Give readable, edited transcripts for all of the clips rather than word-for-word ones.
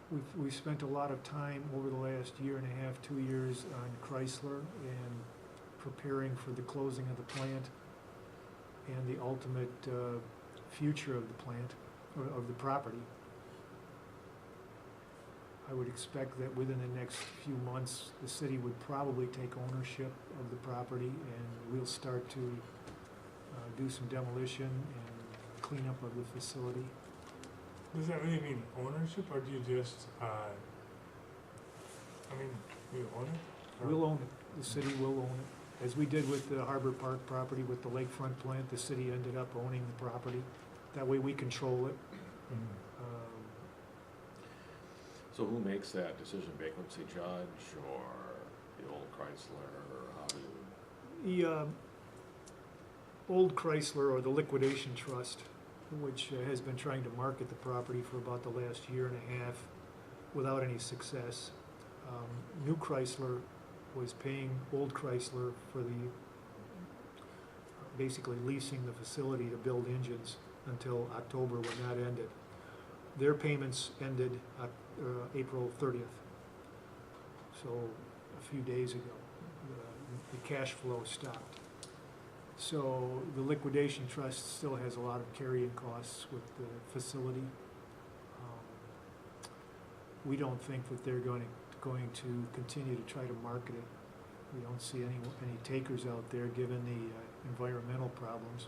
We've spent a lot of time over the last year and a half, 2 years on Chrysler and preparing for the closing of the plant and the ultimate future of the plant, or of the property. I would expect that within the next few months, the city would probably take ownership of the property, and we'll start to do some demolition and cleanup of the facility. Does that really mean ownership, or do you just, you own it? Or- We'll own it, the city will own it. As we did with the Harbor Park property with the lakefront plant, the city ended up owning the property. That way we control it. Mhm. So who makes that decision, bankruptcy judge or the old Chrysler, or how do you? The old Chrysler, or the liquidation trust, which has been trying to market the property for about the last year and a half without any success. New Chrysler was paying old Chrysler for the, basically leasing the facility to build engines until October, when that ended. Their payments ended April 30th, so a few days ago. The cash flow stopped. So the liquidation trust still has a lot of carrying costs with the facility. We don't think that they're going to continue to try to market it. We don't see any takers out there, given the environmental problems.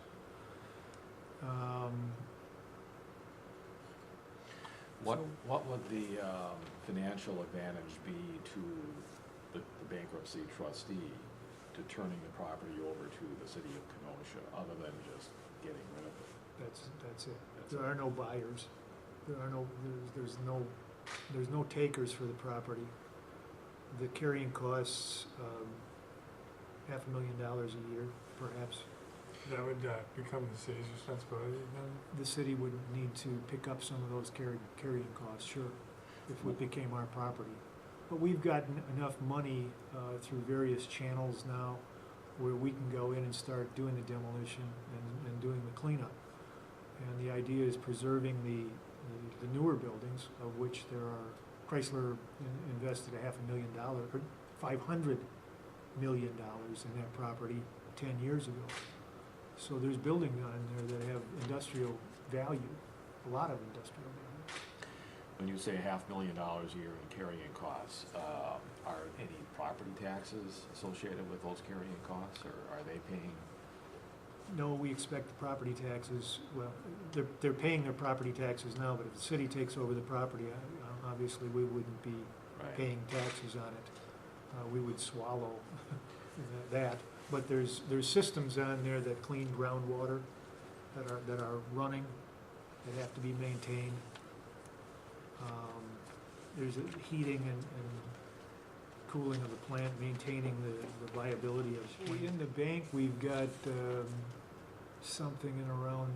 What would the financial advantage be to the bankruptcy trustee to turning the property over to the city of Kenosha, other than just getting rid of it? That's it. That's There it. are no buyers. There's no takers for the property. The carrying costs, $500,000 a year, perhaps. That would become the city's responsibility then? The city would need to pick up some of those carrying costs, sure, if it became our property. But we've got enough money through various channels now where we can go in and start doing the demolition and doing the cleanup. And the idea is preserving the newer buildings, of which there are, Chrysler invested $500,000, or $500 million in that property 10 years ago. So there's buildings on there that have industrial value, a lot of industrial value. When you say $500,000 a year in carrying costs, are any property taxes associated with those carrying costs, or are they paying? No, we expect the property taxes, well, they're paying their property taxes now, but if the city takes over the property, obviously we wouldn't be Right. paying taxes on it. We would swallow that. But there's systems on there that clean groundwater that are running, that have to be maintained. There's a heating and cooling of the plant, maintaining the viability of the plant. In the bank, we've got something in around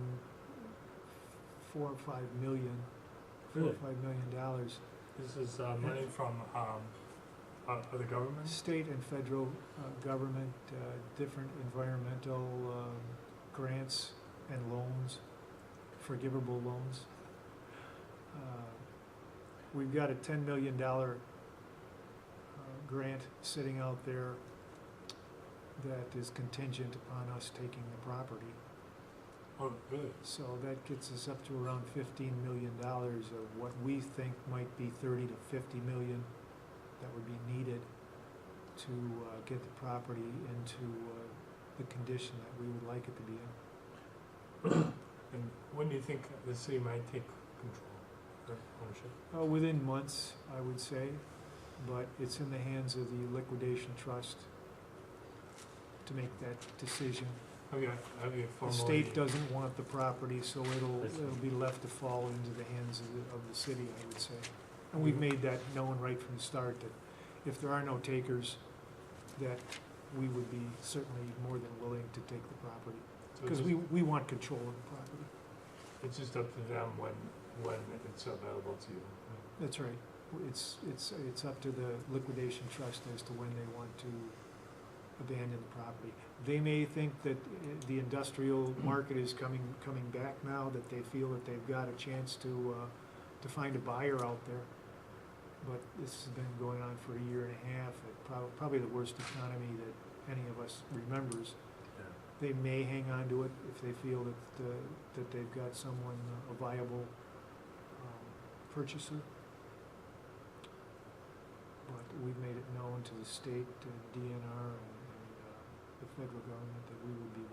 $4 or $5 million. Really? $4 or $5 million. This is money from the government? State and federal government, different environmental grants and loans, forgivable loans. We've got a $10 million grant sitting out there that is contingent upon us taking the property. Oh, really? So that gets us up to around $15 million of what we think might be 30 to 50 million that would be needed to get the property into the condition that we would like it to be in. And when do you think the city might take control or ownership? Within months, I would say, but it's in the hands of the liquidation trust to make that decision. Have you The formally? state doesn't want the property, so it'll be left to fall into the hands of the city, I would say. And we've made that known right from the start, that if there are no takers, that we would be certainly more than willing to take the property. So Because it's we want control of the property. It's just up to them when it's available to you. That's right. It's up to the liquidation trust as to when they want to abandon the property. They may think that the industrial market is coming back now, that they feel that they've got a chance to find a buyer out there. but this has been going on for a year and a half, probably the worst economy that any of us remembers. Yeah. They may hang on to it if they feel that they've got someone, a viable purchaser. But we've made it known to the state, DNR, and the federal government that we would be